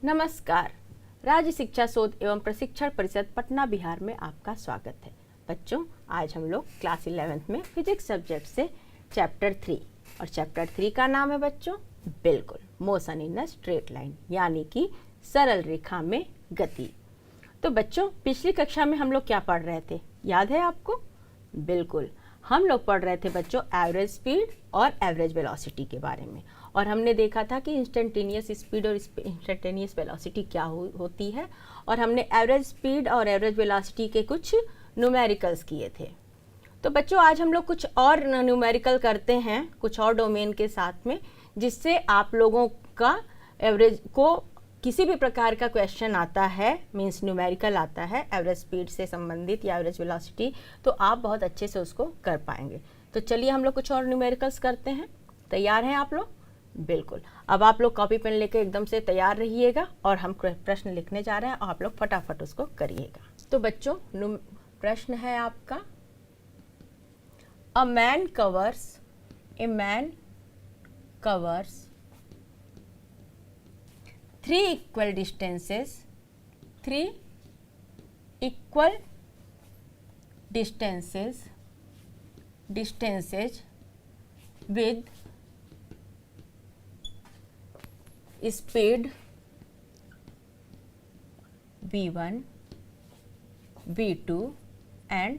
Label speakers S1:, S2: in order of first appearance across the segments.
S1: नमस्कार। राज्य शिक्षा शोध एवं प्रशिक्षण परिषद पटना बिहार में आपका स्वागत है। बच्चों, आज हम लोग क्लास 11th में फिजिक्स सब्जेक्ट से चैप्टर 3 और चैप्टर 3 का नाम है बच्चों बिल्कुल motion in a straight line, यानी कि सरल रेखा में गति। तो बच्चों, पिछली कक्षा में हम लोग क्या पढ़ रहे थे, याद है आपको? बिल्कुल, हम लोग पढ़ रहे थे बच्चों एवरेज स्पीड और एवरेज वेलोसिटी के बारे में, और हमने देखा था कि इंस्टेंटेनियस स्पीड और इंस्टेंटेनियस वेलोसिटी क्या होती है, और हमने एवरेज स्पीड और एवरेज वेलोसिटी के कुछ न्यूमेरिकल्स किए थे। तो बच्चों, आज हम लोग कुछ और न्यूमेरिकल करते हैं कुछ और डोमेन के साथ में, जिससे आप लोगों का एवरेज को किसी भी प्रकार का क्वेश्चन आता है, मींस न्यूमेरिकल आता है एवरेज स्पीड से संबंधित या एवरेज वेलोसिटी, तो आप बहुत अच्छे से उसको कर पाएंगे। तो चलिए हम लोग कुछ और न्यूमेरिकल्स करते हैं। तैयार हैं आप लोग? बिल्कुल। अब आप लोग कॉपी पेन लेके एकदम से तैयार रहिएगा और हम प्रश्न लिखने जा रहे हैं, और आप लोग फटाफट उसको करिएगा। तो बच्चों, प्रश्न है आपका, a man covers 3 equal distances with speed v1, v2 and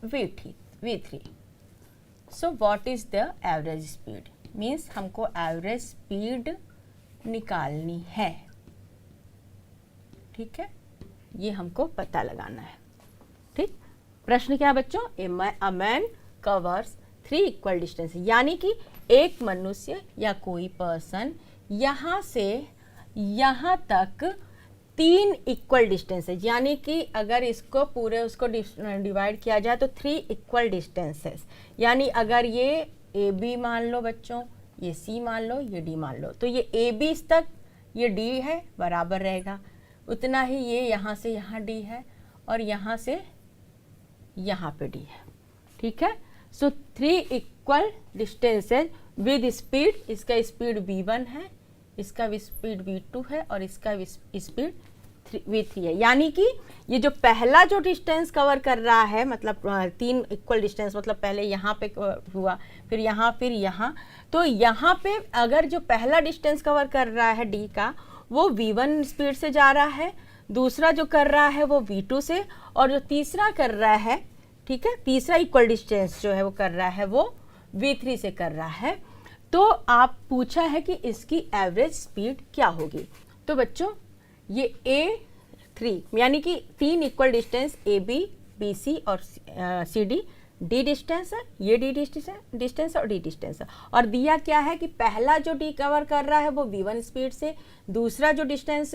S1: v3. So what is the average speed? Means हमको average speed निकालनी है, ठीक है? ये हमको पता लगाना है, ठीक? प्रश्न क्या बच्चों? A man covers 3 equal distance, यानी कि एक मनुष्य या कोई पर्सन यहाँ से यहाँ तक 3 इक्वल डिस्टेंस है, यानी कि अगर इसको पूरे उसको डिवाइड किया जाए तो 3 इक्वल डिस्टेंसेस, यानी अगर ये ए बी मान लो बच्चों, ये सी मान लो, ये डी मान लो, तो ये ए बी तक ये डी है बराबर रहेगा, उतना ही ये यहाँ से यहाँ डी है और यहाँ से यहाँ पे डी है, ठीक है? सो 3 इक्वल डिस्टेंसेज विद स्पीड, इसका स्पीड v1 है, इसका स्पीड v2 है और इसका स्पीड v3 है, यानी कि ये जो पहला जो डिस्टेंस कवर कर रहा है, मतलब 3 इक्वल डिस्टेंस, मतलब पहले यहाँ पे हुआ, फिर यहाँ, तो यहाँ पे अगर जो पहला डिस्टेंस कवर कर रहा है d का, वो v1 स्पीड से जा रहा है, दूसरा जो कर रहा है वो v2 से, और जो तीसरा कर रहा है, ठीक है, तीसरा इक्वल डिस्टेंस जो है वो कर रहा है वो v3 से कर रहा है। तो आप पूछा है कि इसकी एवरेज स्पीड क्या होगी। तो बच्चों, ये A3 यानी कि 3 equal distance A B, B C और सी डी, डी डिस्टेंस है, ये डी डिस्टेंस और डी डिस्टेंस है, और दिया क्या है कि पहला जो डी कवर कर रहा है वो v1 स्पीड से, दूसरा जो डिस्टेंस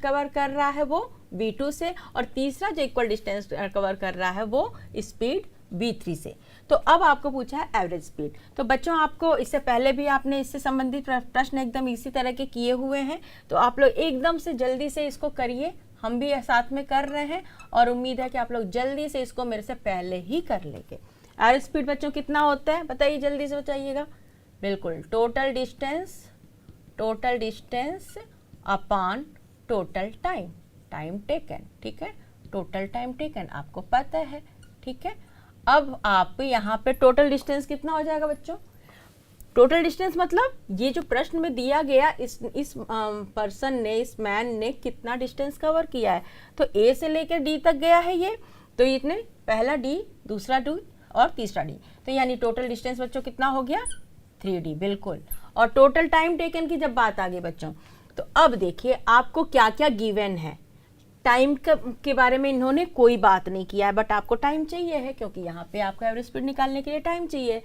S1: कवर कर रहा है वो v2 से, और तीसरा जो इक्वल डिस्टेंस कवर कर रहा है वो स्पीड v3 से। तो अब आपको पूछा है एवरेज स्पीड। तो बच्चों, आपको इससे पहले भी आपने इससे संबंधित प्रश्न एकदम इसी तरह के किए हुए हैं, तो आप लोग एकदम से जल्दी से इसको करिए, हम भी साथ में कर रहे हैं, और उम्मीद है कि आप लोग जल्दी से इसको मेरे से पहले ही कर लेंगे। एवरेज स्पीड बच्चों कितना होता है बताइए, जल्दी से बताइएगा। बिल्कुल, total distance upon total time taken, ठीक है? टोटल टाइम टेकन आपको पता है, ठीक है? अब आप यहाँ पे टोटल डिस्टेंस कितना हो जाएगा बच्चों? टोटल डिस्टेंस मतलब ये जो प्रश्न में दिया गया, इस पर्सन ने, इस मैन ने कितना डिस्टेंस कवर किया है, तो ए से लेकर डी तक गया है ये, तो इतने पहला डी, दूसरा डी और तीसरा डी, तो यानी टोटल डिस्टेंस बच्चों कितना हो गया? 3D, बिल्कुल। और टोटल टाइम टेकन की जब बात आ गई बच्चों, तो अब देखिए आपको क्या क्या गिवन है। टाइम के बारे में इन्होंने कोई बात नहीं किया है, बट आपको टाइम चाहिए है, क्योंकि यहाँ पे आपको एवरेज स्पीड निकालने के लिए टाइम चाहिए।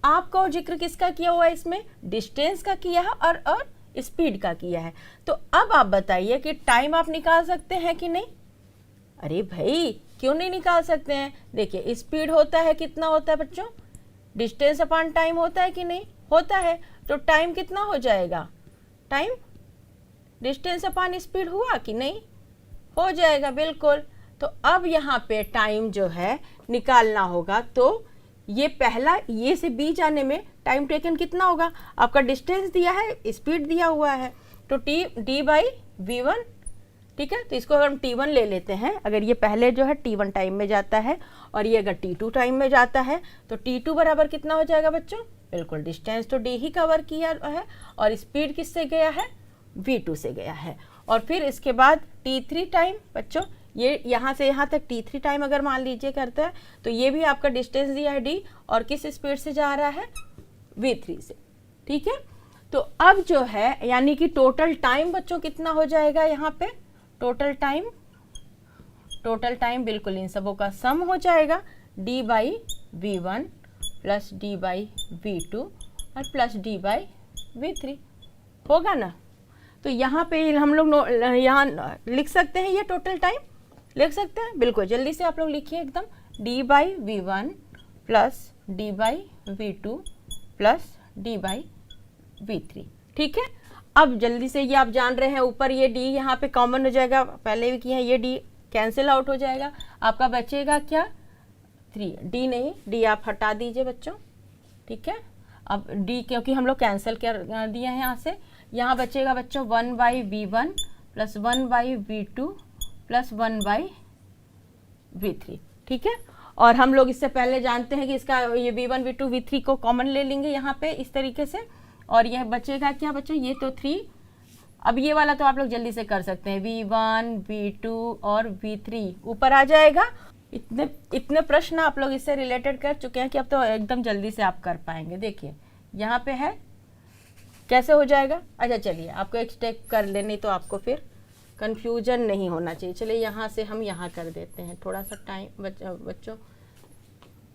S1: आपको जिक्र किसका किया हुआ है इसमें? डिस्टेंस का किया है और स्पीड का किया है। तो अब आप बताइए कि टाइम आप निकाल सकते हैं कि नहीं? अरे भाई, क्यों नहीं निकाल सकते हैं? देखिए, स्पीड होता है, कितना होता है बच्चों? डिस्टेंस अपॉन टाइम होता है कि नहीं? होता है। तो टाइम कितना हो जाएगा? टाइम डिस्टेंस अपॉन स्पीड हुआ कि नहीं? हो जाएगा, बिल्कुल। तो अब यहाँ पे टाइम जो है निकालना होगा, तो ये पहला ये से बी जाने में टाइम टेकन कितना होगा? आपका डिस्टेंस दिया है, स्पीड दिया हुआ है, तो डी बाई v1, ठीक है। तो इसको अगर हम t1 ले लेते हैं, अगर ये पहले जो है t1 टाइम में जाता है और ये अगर t2 टाइम में जाता है तो t2 बराबर कितना हो जाएगा बच्चों? बिल्कुल डिस्टेंस तो d ही कवर किया है और स्पीड किससे गया है? v2 से गया है। और फिर इसके बाद t3 टाइम बच्चों, ये यहाँ से यहाँ तक t3 टाइम अगर मान लीजिए करता है तो ये भी आपका डिस्टेंस दिया है d और किस स्पीड से जा रहा है? v3 से, ठीक है। तो अब जो है यानी कि टोटल टाइम बच्चों कितना हो जाएगा यहाँ पे? टोटल टाइम बिल्कुल इन सबों का सम हो जाएगा d by v1 plus d by v2 और प्लस d बाई v3 होगा ना। तो यहाँ पे हम लोग यहाँ लिख सकते हैं, ये टोटल टाइम लिख सकते हैं, बिल्कुल जल्दी से आप लोग लिखिए एकदम, d by v1 plus d by v2 plus d by v3, ठीक है। अब जल्दी से ये आप जान रहे हैं ऊपर ये d यहाँ पे कॉमन हो जाएगा, पहले भी किया है, ये d कैंसिल आउट हो जाएगा, आपका बचेगा क्या? 3, d नहीं, d आप हटा दीजिए बच्चों, ठीक है। अब d क्योंकि हम लोग कैंसिल कर दिए हैं यहाँ से, यहाँ बचेगा बच्चों 1 by v1 plus 1 by v2 plus 1 by v3, ठीक है। और हम लोग इससे पहले जानते हैं कि इसका ये v1 v2 v3 को कॉमन ले लेंगे यहाँ पे इस तरीके से, और यह बचेगा क्या बच्चों? ये तो 3। अब ये वाला तो आप लोग जल्दी से कर सकते हैं, v1 v2 और v3 ऊपर आ जाएगा। इतने प्रश्न आप लोग इससे रिलेटेड कर चुके हैं कि अब तो एकदम जल्दी से आप कर पाएंगे। देखिए यहाँ पे है, कैसे हो जाएगा? अच्छा चलिए आपको एक स्टेप कर लेने तो आपको फिर कंफ्यूजन नहीं होना चाहिए। चलिए यहाँ से हम यहाँ कर देते हैं, थोड़ा सा टाइम बच्चों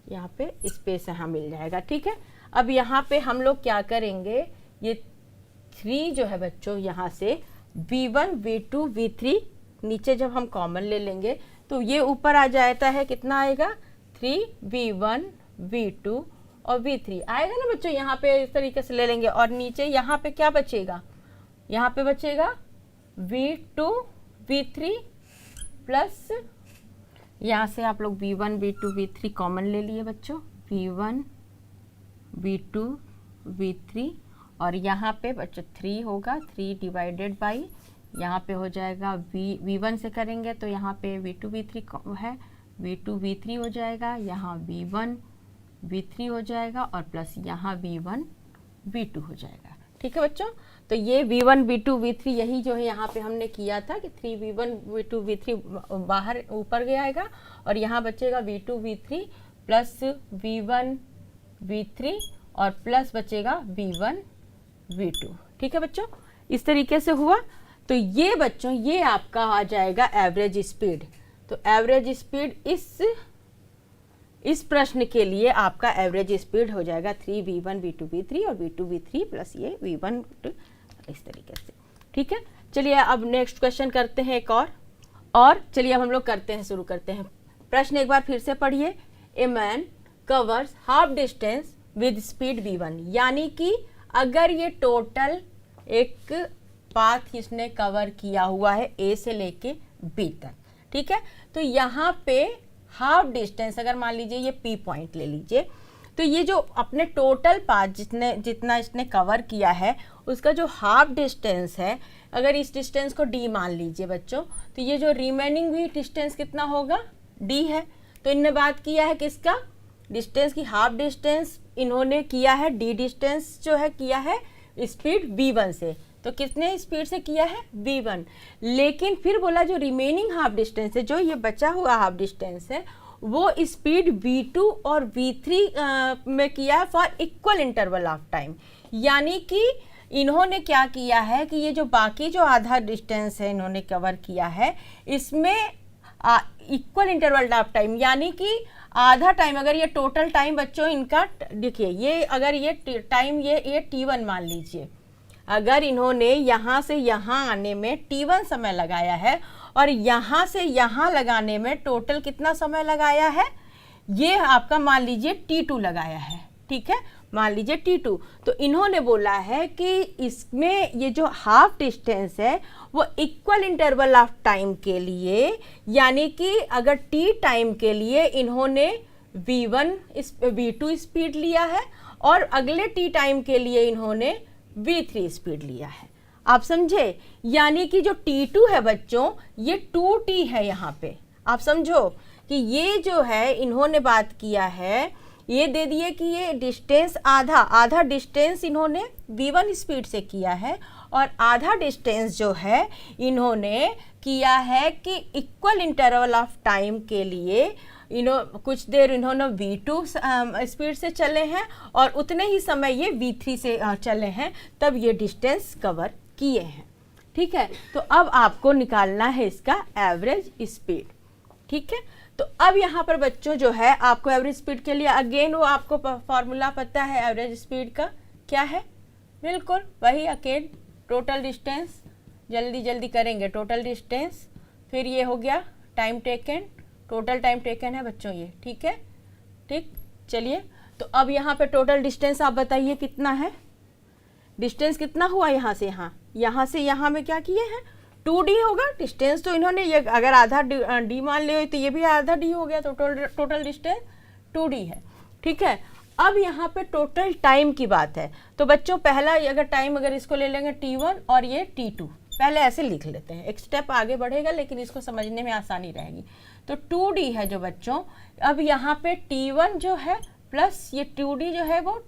S1: यहाँ पे स्पेस यहाँ मिल जाएगा, ठीक है। अब यहाँ पे हम लोग क्या करेंगे, ये 3 जो है बच्चों यहाँ से v1 v2 v3 नीचे जब हम कॉमन ले लेंगे तो ये ऊपर आ जाता है, कितना आएगा? 3v1 v2 और v3 आएगा ना बच्चों। यहाँ पे इस तरीके से ले लेंगे और नीचे यहाँ पे क्या बचेगा? यहाँ पे बचेगा v2 v3 प्लस यहाँ से आप लोग v1 v2 v3 कॉमन ले लिए बच्चों, v1 v2 v3 और यहाँ पे बच्चों 3 होगा, 3 डिवाइडेड बाई यहाँ पे हो जाएगा v1 से करेंगे तो यहाँ पे v2 v3 है, v2 v3 हो जाएगा, यहाँ v1 v3 हो जाएगा और प्लस यहाँ v1 v2 हो जाएगा, ठीक है बच्चों। तो ये v1 v2 v3 यही जो है यहाँ पे हमने किया था कि 3v1 v2 v3 बाहर ऊपर गया और यहाँ बचेगा v2 v3 plus v1 v3 और प्लस बचेगा v1 v2, ठीक है बच्चों। इस तरीके से हुआ। तो ये बच्चों ये आपका आ जाएगा एवरेज स्पीड। तो एवरेज स्पीड इस प्रश्न के लिए आपका एवरेज स्पीड हो जाएगा 3v1 v2 v3 और v2 v3 प्लस ये v1 इस तरीके से, ठीक है। चलिए अब नेक्स्ट क्वेश्चन करते हैं एक और चलिए अब हम लोग करते हैं, शुरू करते हैं। प्रश्न एक बार फिर से पढ़िए। A man covers half distance with speed v1, यानी कि अगर ये टोटल एक पाथ इसने कवर किया हुआ है ए से लेके बी तक, ठीक है। तो यहाँ पे हाफ डिस्टेंस अगर मान लीजिए ये पी पॉइंट ले लीजिए, तो ये जो अपने टोटल पाथ जितना इसने कवर किया है उसका जो हाफ डिस्टेंस है, अगर इस डिस्टेंस को डी मान लीजिए बच्चों, तो ये जो रिमेनिंग भी डिस्टेंस कितना होगा? डी है। तो इनने बात किया है किसका? डिस्टेंस की हाफ डिस्टेंस इन्होंने किया है, डी डिस्टेंस जो है किया है स्पीड v1 से। तो कितने स्पीड से किया है? v1। लेकिन फिर बोला जो रिमेनिंग हाफ डिस्टेंस है, जो ये बचा हुआ हाफ डिस्टेंस है, वो स्पीड v2 और v3 में किया है for equal interval of time. यानी कि इन्होंने क्या किया है कि ये जो बाकी जो आधा डिस्टेंस है इन्होंने कवर किया है, इसमें इक्वल इंटरवल ऑफ टाइम, यानी कि आधा टाइम, अगर ये टोटल टाइम बच्चों इनका देखिए, ये अगर ये टाइम ये t1 मान लीजिए, अगर इन्होंने यहाँ से यहाँ आने में t1 समय लगाया है और यहाँ से यहाँ लगाने में टोटल कितना समय लगाया है, ये आपका मान लीजिए t2 लगाया है, ठीक है, मान लीजिए t2। तो इन्होंने बोला है कि इसमें ये जो हाफ डिस्टेंस है वो इक्वल इंटरवल ऑफ टाइम के लिए, यानी कि अगर t टाइम के लिए इन्होंने v2 स्पीड लिया है और अगले t टाइम के लिए इन्होंने v3 स्पीड लिया है। आप समझे? यानी कि जो T2 है बच्चों, ये 2T है यहाँ पे। आप समझो कि ये जो है इन्होंने बात किया है, ये दे दिए कि ये डिस्टेंस आधा डिस्टेंस इन्होंने v1 स्पीड से किया है, और आधा डिस्टेंस जो है इन्होंने किया है कि इक्वल इंटरवल ऑफ टाइम के लिए कुछ देर इन्होंने v2 स्पीड से चले हैं और उतने ही समय ये v3 से चले हैं, तब ये डिस्टेंस कवर किए हैं। ठीक है, तो अब आपको निकालना है इसका एवरेज स्पीड। ठीक है, तो अब यहाँ पर बच्चों जो है आपको एवरेज स्पीड के लिए अगेन वो आपको फॉर्मूला पता है एवरेज स्पीड का क्या है, बिल्कुल वही अगेन टोटल डिस्टेंस, जल्दी जल्दी करेंगे, टोटल डिस्टेंस, फिर ये हो गया time taken, total time taken है बच्चों ये। ठीक है, ठीक, चलिए तो अब यहाँ पे टोटल डिस्टेंस आप बताइए कितना है, डिस्टेंस कितना हुआ यहाँ से यहाँ से यहाँ में क्या किए हैं 2D होगा डिस्टेंस, तो इन्होंने ये अगर आधा d मान ले तो ये भी आधा d हो गया, तो टोटल डिस्टेंस 2D है। ठीक है, अब यहाँ पे टोटल टाइम की बात है, तो बच्चों पहला अगर टाइम अगर इसको ले लेंगे T1 और ये T2, पहले ऐसे लिख लेते हैं, एक स्टेप आगे बढ़ेगा लेकिन इसको समझने में आसानी रहेगी। तो 2D है जो बच्चों, अब यहाँ पे T1 जो है प्लस ये 2D जो है वो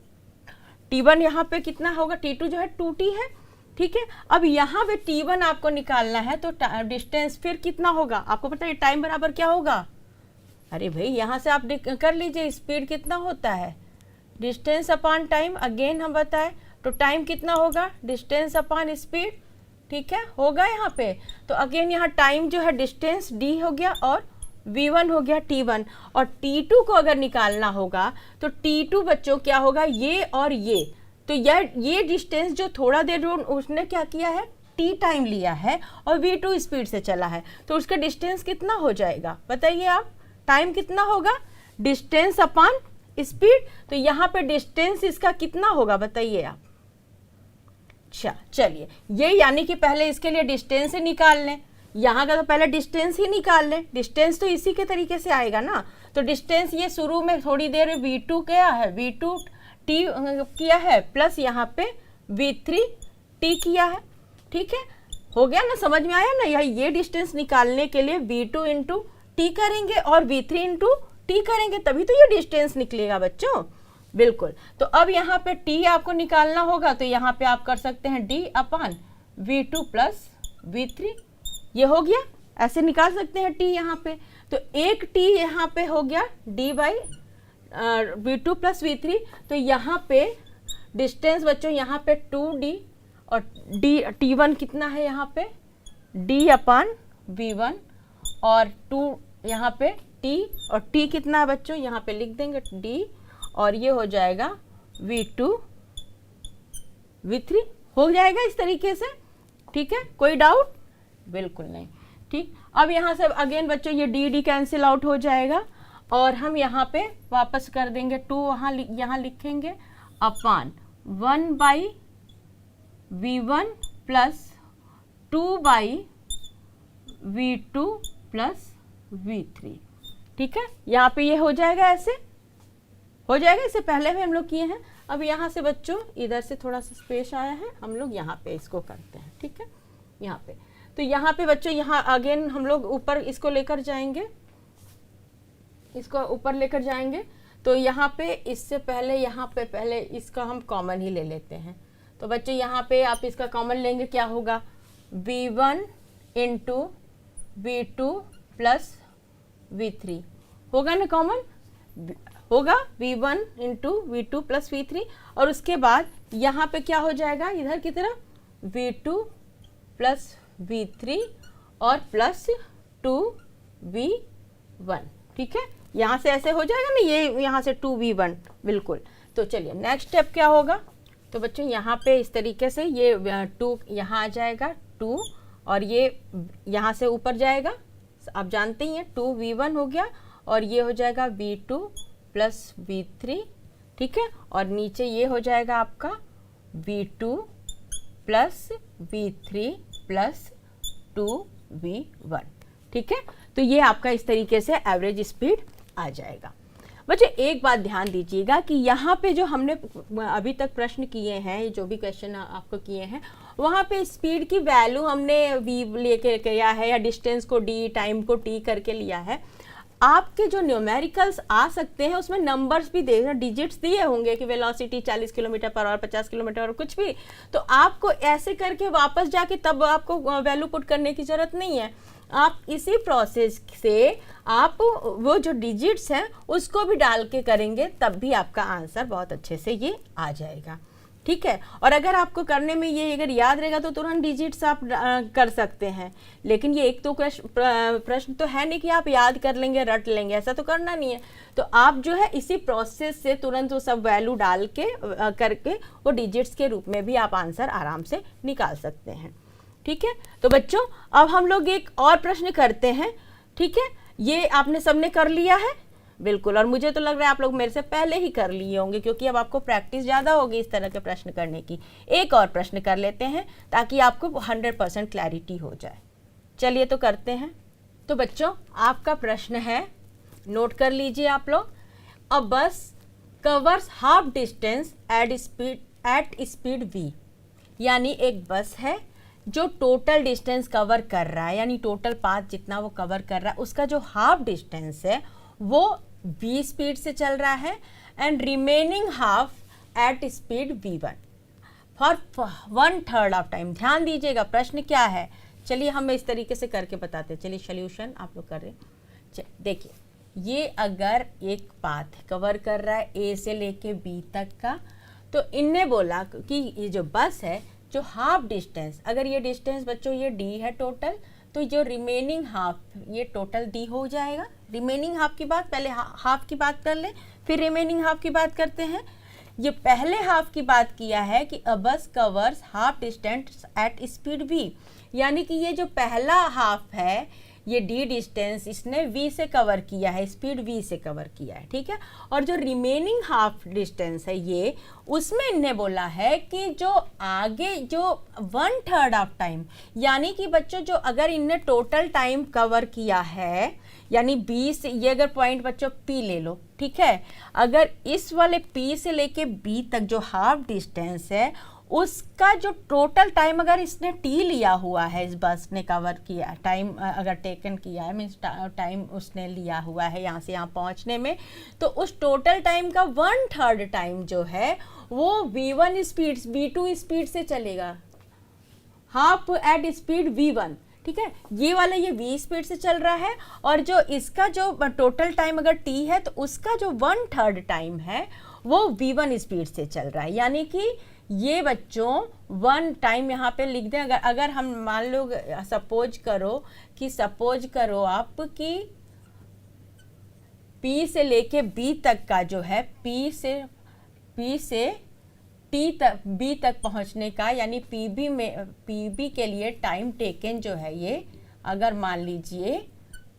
S1: T1 यहाँ पे कितना होगा, T2 जो है 2T है। ठीक है, अब यहाँ पे T1 आपको निकालना है, तो डिस्टेंस फिर कितना होगा आपको पता है, टाइम बराबर क्या होगा, अरे भाई यहाँ से आप कर लीजिए, स्पीड कितना होता है डिस्टेंस अपॉन टाइम, अगेन हम बताएं तो टाइम कितना होगा डिस्टेंस अपॉन स्पीड। ठीक है, होगा यहाँ पे, तो अगेन यहाँ टाइम जो है डिस्टेंस d हो गया और v1 हो गया T1, और T2 को अगर निकालना होगा तो T2 बच्चों क्या होगा, ये और ये, तो ये डिस्टेंस जो थोड़ा देर उसने क्या किया है t टाइम लिया है और v2 स्पीड से चला है, तो उसका डिस्टेंस कितना हो जाएगा बताइए आप, टाइम कितना होगा डिस्टेंस अपॉन स्पीड, तो यहाँ पे डिस्टेंस इसका कितना होगा बताइए आप। अच्छा चलिए, ये यानी कि पहले इसके लिए डिस्टेंस ही निकाल लें, यहाँ का तो पहले डिस्टेंस ही निकाल लें, डिस्टेंस तो इसी के तरीके से आएगा ना, तो डिस्टेंस ये शुरू में थोड़ी देर v2 क्या है, v2 t किया है प्लस यहाँ पे v3 t किया है। ठीक है, हो गया ना, समझ में आया ना, ये डिस्टेंस निकालने के लिए v2 इंटू टी करेंगे और v3 इंटू टी करेंगे, तभी तो ये डिस्टेंस निकलेगा बच्चों, बिल्कुल। तो अब यहाँ पे t आपको निकालना होगा, तो यहाँ पे आप कर सकते हैं d upon v2 plus v3, ये हो गया, ऐसे निकाल सकते हैं t यहाँ पे, तो एक t यहाँ पे हो गया d by v2 plus v3, तो यहाँ पे डिस्टेंस बच्चों यहाँ पे 2d और t1 कितना है यहाँ पे d अपॉन v1 और 2 यहाँ पे t, और t कितना है बच्चों यहाँ पे लिख देंगे d, और ये हो जाएगा v2 v3, हो जाएगा इस तरीके से। ठीक है, कोई डाउट, बिल्कुल नहीं। ठीक, अब यहाँ से अगेन बच्चों ये d कैंसिल आउट हो जाएगा, और हम यहाँ पे वापस कर देंगे 2 यहाँ लिखेंगे upon 1 by v1 plus 2 by v2 plus v3। ठीक है, यहाँ पे ये हो जाएगा, ऐसे हो जाएगा, इससे पहले भी हम लोग किए हैं। अब यहाँ से बच्चों इधर से थोड़ा सा स्पेस आया है, हम लोग यहाँ पे इसको करते हैं। ठीक है, यहाँ पे, तो यहाँ पे बच्चों यहाँ अगेन हम लोग ऊपर इसको लेकर जाएंगे, इसको ऊपर लेकर जाएंगे, तो यहाँ पे इससे पहले यहाँ पे पहले इसका हम कॉमन ही ले लेते हैं। तो बच्चों यहाँ पे आप इसका कॉमन लेंगे, क्या होगा v1 into v2 plus v3, होगा ना कॉमन, होगा v1 into v2 plus v3, और उसके बाद यहाँ पे क्या हो जाएगा इधर की तरफ v2 प्लस v3 और प्लस 2v1। ठीक है, यहाँ से ऐसे हो जाएगा ना, ये यहाँ से 2v1, बिल्कुल। तो चलिए नेक्स्ट स्टेप क्या होगा, तो बच्चों यहाँ पे इस तरीके से ये 2 यहाँ आ जाएगा 2, और ये यहाँ से ऊपर जाएगा, आप जानते ही हैं 2v1 हो गया, और ये हो जाएगा v2 प्लस v3। ठीक है, और नीचे ये हो जाएगा आपका v2 plus v3 plus 2v1। ठीक है, तो ये आपका इस तरीके से एवरेज स्पीड आ जाएगा। बच्चों एक बात ध्यान दीजिएगा कि यहाँ पे जो हमने अभी तक प्रश्न किए हैं, जो भी क्वेश्चन आपको किए हैं, वहाँ पे स्पीड की वैल्यू हमने v लेके किया है, या डिस्टेंस को d, टाइम को t करके लिया है। आपके जो न्यूमेरिकल्स आ सकते हैं उसमें नंबर्स भी दे, डिजिट्स दिए होंगे कि velocity 40 kilometre per hour, 50 kilometre और कुछ भी, तो आपको ऐसे करके वापस जाके तब आपको वैल्यू पुट करने की ज़रूरत नहीं है। आप इसी प्रोसेस से आप वो जो डिजिट्स हैं उसको भी डाल के करेंगे, तब भी आपका आंसर बहुत अच्छे से ये आ जाएगा, ठीक है। और अगर आपको करने में ये अगर याद रहेगा तो तुरंत डिजिट्स आप कर सकते हैं, लेकिन ये एक तो प्रश्न तो है नहीं कि आप याद कर लेंगे, रट लेंगे, ऐसा तो करना नहीं है। तो आप जो है इसी प्रोसेस से तुरंत वो सब वैल्यू डाल के करके वो डिजिट्स के रूप में भी आप आंसर आराम से निकाल सकते हैं, ठीक है। तो बच्चों अब हम लोग एक और प्रश्न करते हैं, ठीक है। ये आपने सबने कर लिया है बिल्कुल, और मुझे तो लग रहा है आप लोग मेरे से पहले ही कर लिए होंगे, क्योंकि अब आपको प्रैक्टिस ज़्यादा होगी इस तरह के प्रश्न करने की। एक और प्रश्न कर लेते हैं ताकि आपको 100% क्लैरिटी हो जाए। चलिए तो करते हैं। तो बच्चों आपका प्रश्न है, नोट कर लीजिए आप लोग। A bus covers half distance at speed v, यानी एक बस है जो टोटल डिस्टेंस कवर कर रहा है, यानी टोटल पाथ जितना वो कवर कर रहा है उसका जो हाफ डिस्टेंस है वो v स्पीड से चल रहा है, and remaining half at speed v1 for 1/3 of time. ध्यान दीजिएगा प्रश्न क्या है, चलिए हम इस तरीके से करके बताते हैं। चलिए सॉल्यूशन आप लोग कर रहे हैं। देखिए, ये अगर एक पाथ कवर कर रहा है a से लेके b तक का, तो इनने बोला कि ये जो बस है जो हाफ डिस्टेंस, अगर ये डिस्टेंस बच्चों ये d है टोटल, तो जो रिमेनिंग हाफ ये टोटल d हो जाएगा। रिमेनिंग हाफ की बात, पहले हाफ की बात कर ले फिर रिमेनिंग हाफ की बात करते हैं। ये पहले हाफ की बात किया है कि a bus covers half distance at speed v, यानी कि ये जो पहला हाफ है ये d डिस्टेंस इसने v से कवर किया है, स्पीड v से कवर किया है, ठीक है। और जो रिमेनिंग हाफ डिस्टेंस है ये, उसमें इन्हें बोला है कि जो आगे जो 1/3 ऑफ टाइम, यानी कि बच्चों जो अगर इनने टोटल टाइम कवर किया है, यानी b से, ये अगर पॉइंट बच्चों p ले लो, ठीक है, अगर इस वाले p से लेके b तक जो हाफ डिस्टेंस है उसका जो टोटल टाइम अगर इसने t लिया हुआ है, इस बस ने कवर किया टाइम अगर टेकन किया है, मीन्स टाइम उसने लिया हुआ है यहाँ से यहाँ पहुँचने में, तो उस टोटल टाइम का 1/3 टाइम जो है वो v1 स्पीड v2 स्पीड से चलेगा, हाफ एट स्पीड v1, ठीक है। ये वाला ये v स्पीड से चल रहा है, और जो इसका जो टोटल टाइम अगर t है तो उसका जो 1/3 टाइम है वो v1 स्पीड से चल रहा है। यानी कि ये बच्चों 1 टाइम यहाँ पे लिख दें। अगर हम मान लो सपोज करो आप कि P से लेके B तक का जो है P से T तक B तक पहुँचने का, यानी PB के लिए टाइम टेकन जो है ये अगर मान लीजिए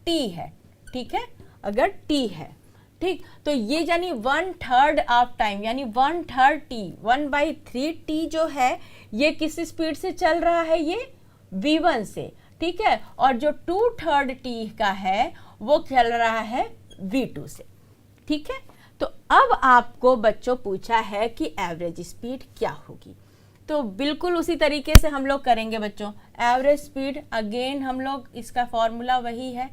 S1: T है, ठीक है, अगर T है, ठीक, तो ये यानी 1/3 ऑफ टाइम, यानी 1/3 t, 1/3 t जो है ये किस स्पीड से चल रहा है, ये v1 से, ठीक है। और जो 2/3 t का है वो चल रहा है v2 से, ठीक है। तो अब आपको बच्चों पूछा है कि एवरेज स्पीड क्या होगी, तो बिल्कुल उसी तरीके से हम लोग करेंगे बच्चों। एवरेज स्पीड अगेन हम लोग, इसका फॉर्मूला वही है,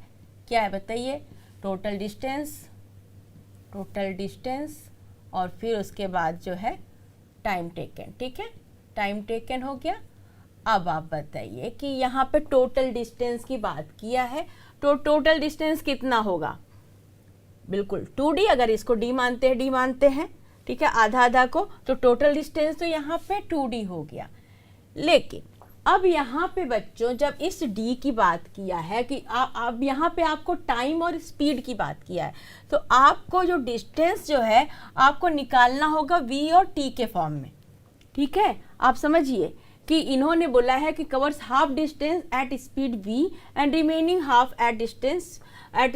S1: क्या है बताइए, टोटल डिस्टेंस और फिर उसके बाद जो है टाइम टेकन, ठीक है, टाइम टेकन हो गया। अब आप बताइए कि यहाँ पे टोटल डिस्टेंस की बात किया है, तो टोटल डिस्टेंस कितना होगा, बिल्कुल 2d, अगर इसको d मानते हैं, ठीक है, आधा आधा को, तो टोटल डिस्टेंस तो यहाँ पे 2d हो गया। लेकिन अब यहाँ पे बच्चों जब इस d की बात किया है कि अब यहाँ पे आपको टाइम और स्पीड की बात किया है, तो आपको जो डिस्टेंस जो है आपको निकालना होगा v और t के फॉर्म में, ठीक है। आप समझिए कि इन्होंने बोला है कि covers half distance at speed v and remaining half at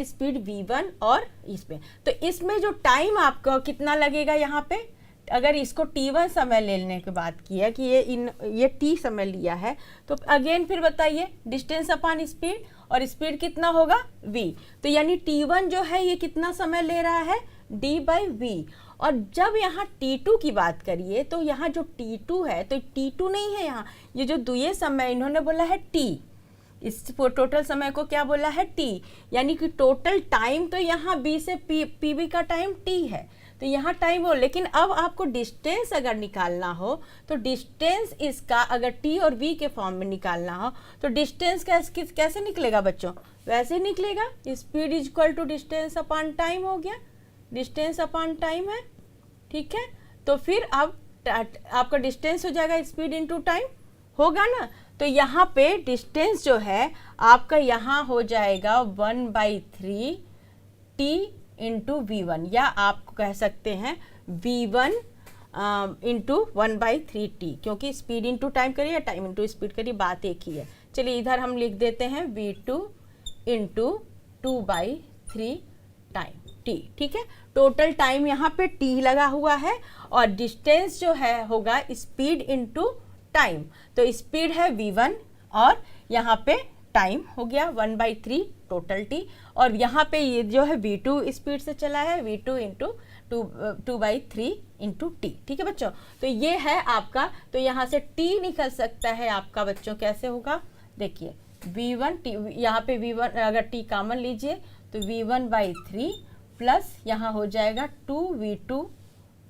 S1: speed v1, और इसमें तो इसमें जो टाइम आपका कितना लगेगा, यहाँ पे अगर इसको t1 समय लेने की बात की है कि ये t समय लिया है, तो अगेन फिर बताइए डिस्टेंस अपॉन स्पीड, और स्पीड कितना होगा v, तो यानी t1 जो है ये कितना समय ले रहा है d/v। और जब यहाँ t2 की बात करिए तो यहाँ जो t2 है, तो t2 नहीं है यहाँ, ये जो द्वितीय समय इन्होंने बोला है t, इस टोटल समय को क्या बोला है t, यानी कि टोटल टाइम तो यहाँ b से pb का टाइम t है, तो यहाँ टाइम हो। लेकिन अब आपको डिस्टेंस अगर निकालना हो तो डिस्टेंस इसका अगर t और v के फॉर्म में निकालना हो तो डिस्टेंस कैसे निकलेगा बच्चों, वैसे ही निकलेगा, speed is equal to distance upon time हो गया, डिस्टेंस अपॉन टाइम है, ठीक है। तो फिर अब आपका डिस्टेंस हो जाएगा स्पीड इनटू टाइम, होगा ना। तो यहाँ पे डिस्टेंस जो है आपका यहाँ हो जाएगा 1/3 t इंटू v1, या आप कह सकते हैं v1 इंटू 1/3 t, क्योंकि स्पीड इंटू टाइम करिए या टाइम इंटू स्पीड करिए, बात एक ही है। चलिए इधर हम लिख देते हैं v2 इंटू 2/3 टाइम t, ठीक है। टोटल टाइम यहाँ पे t लगा हुआ है और डिस्टेंस जो है होगा स्पीड इंटू टाइम, तो स्पीड है v1 और यहाँ पे टाइम हो गया 1/3 टोटल t, और यहाँ पे ये जो है v2 स्पीड से चला है, v2 इंटू 2/3 इंटू t, ठीक है बच्चों। तो ये है आपका, तो यहाँ से t निकल सकता है आपका बच्चों, कैसे होगा देखिए v1 t, यहाँ पे v1 अगर t कॉमन लीजिए तो v1/3 प्लस यहाँ हो जाएगा 2v2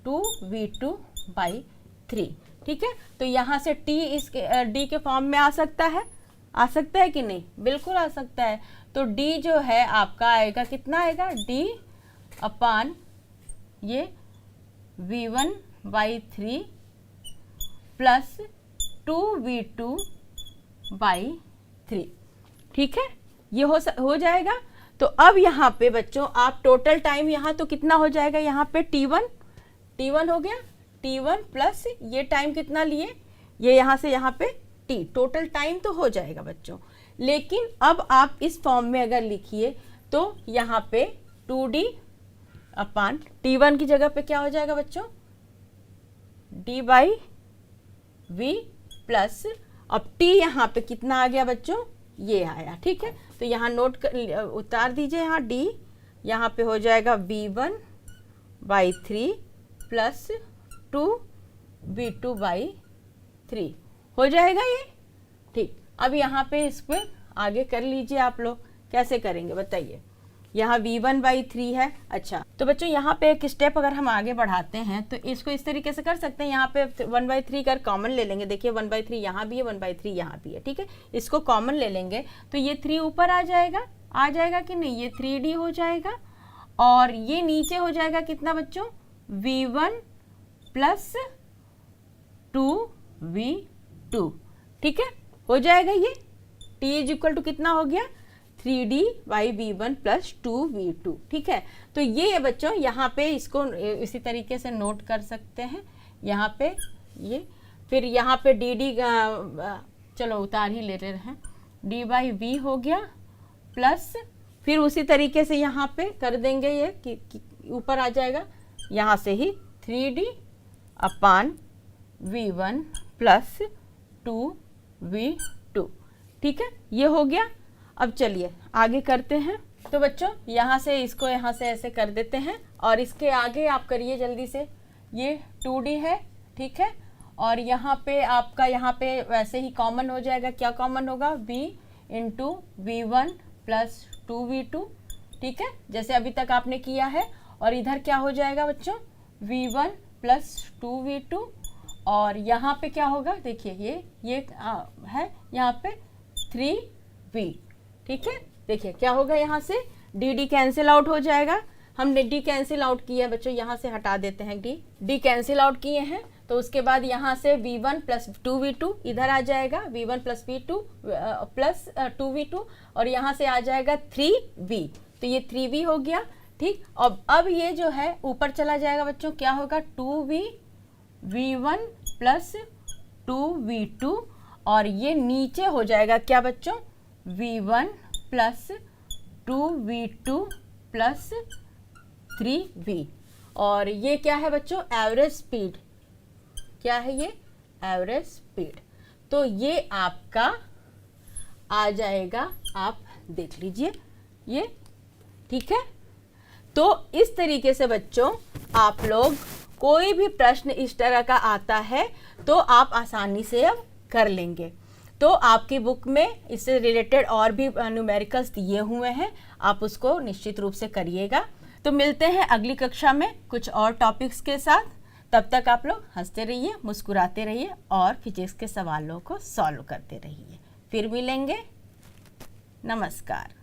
S1: 2v2/3, ठीक है। तो यहाँ से t इसके d के फॉर्म में आ सकता है कि नहीं, बिल्कुल आ सकता है। तो d जो है आपका आएगा, कितना आएगा d अपान ये v1/3 प्लस 2v2/3, ठीक है, ये हो जाएगा। तो अब यहाँ पे बच्चों आप टोटल टाइम यहाँ तो कितना हो जाएगा, यहाँ पे t1 हो गया, t1 प्लस ये टाइम कितना लिए, ये यहाँ से यहाँ पे t, टोटल टाइम तो हो जाएगा बच्चों। लेकिन अब आप इस फॉर्म में अगर लिखिए तो यहाँ पे 2d अपान t1 की जगह पे क्या हो जाएगा बच्चों, d/v प्लस, अब t यहाँ पे कितना आ गया बच्चों, ये आया, ठीक है। तो यहाँ उतार दीजिए, यहाँ d, यहाँ पे हो जाएगा v1/3 प्लस 2v2/3 हो जाएगा ये, ठीक। अब यहाँ पे इसको आगे कर लीजिए आप लोग, कैसे करेंगे बताइए। यहाँ v1/3 है, अच्छा तो बच्चों यहाँ पे एक स्टेप अगर हम आगे बढ़ाते हैं तो इसको इस तरीके से कर सकते हैं, यहाँ पे 1/3 कर कॉमन ले लेंगे, देखिए 1/3 यहाँ भी है 1/3 यहाँ भी है, ठीक है। इसको कॉमन ले लेंगे तो ये 3 ऊपर आ जाएगा कि नहीं, ये 3d हो जाएगा, और ये नीचे हो जाएगा कितना बच्चों, v1 प्लस 2v2, ठीक है, हो जाएगा ये t इज इक्वल टू कितना हो गया 3d/v1 प्लस 2v2, ठीक है। तो ये बच्चों यहाँ पे इसको इसी तरीके से नोट कर सकते हैं, यहाँ पे ये, फिर यहाँ पे dd चलो उतार ही ले रहे हैं, d/v हो गया प्लस, फिर उसी तरीके से यहाँ पे कर देंगे ये कि ऊपर आ जाएगा, यहाँ से ही 3d अपान v1 प्लस 2v2, ठीक है, ये हो गया। अब चलिए आगे करते हैं। तो बच्चों यहाँ से इसको यहाँ से ऐसे कर देते हैं, और इसके आगे आप करिए जल्दी से, ये 2d है, ठीक है, और यहाँ पे आपका यहाँ पे वैसे ही कॉमन हो जाएगा, क्या कॉमन होगा, v into v1 plus 2v2, ठीक है, जैसे अभी तक आपने किया है। और इधर क्या हो जाएगा बच्चों, v1 प्लस 2v2, और यहाँ पे क्या होगा देखिए, ये है यहाँ पे 3v, ठीक है। देखिए क्या होगा, यहाँ से डी कैंसिल आउट हो जाएगा, हमने डी कैंसिल आउट किया है बच्चों, यहाँ से हटा देते हैं, डी कैंसिल आउट किए हैं। तो उसके बाद यहाँ से v1 प्लस 2v2 इधर आ जाएगा, v1 plus v2 plus 2v2, और यहाँ से आ जाएगा 3v, तो ये 3v हो गया, ठीक। अब ये जो है ऊपर चला जाएगा बच्चों, क्या होगा 2v v1 प्लस 2v2, और ये नीचे हो जाएगा क्या बच्चों, v1 plus 2v2 plus 3v, और ये क्या है बच्चों, एवरेज स्पीड। क्या है ये, एवरेज स्पीड। तो ये आपका आ जाएगा, आप देख लीजिए ये, ठीक है। तो इस तरीके से बच्चों आप लोग कोई भी प्रश्न इस तरह का आता है तो आप आसानी से अब कर लेंगे। तो आपकी बुक में इससे रिलेटेड और भी न्यूमेरिकल्स दिए हुए हैं, आप उसको निश्चित रूप से करिएगा। तो मिलते हैं अगली कक्षा में कुछ और टॉपिक्स के साथ। तब तक आप लोग हंसते रहिए, मुस्कुराते रहिए और फिजिक्स के सवालों को सॉल्व करते रहिए। फिर मिलेंगे। नमस्कार।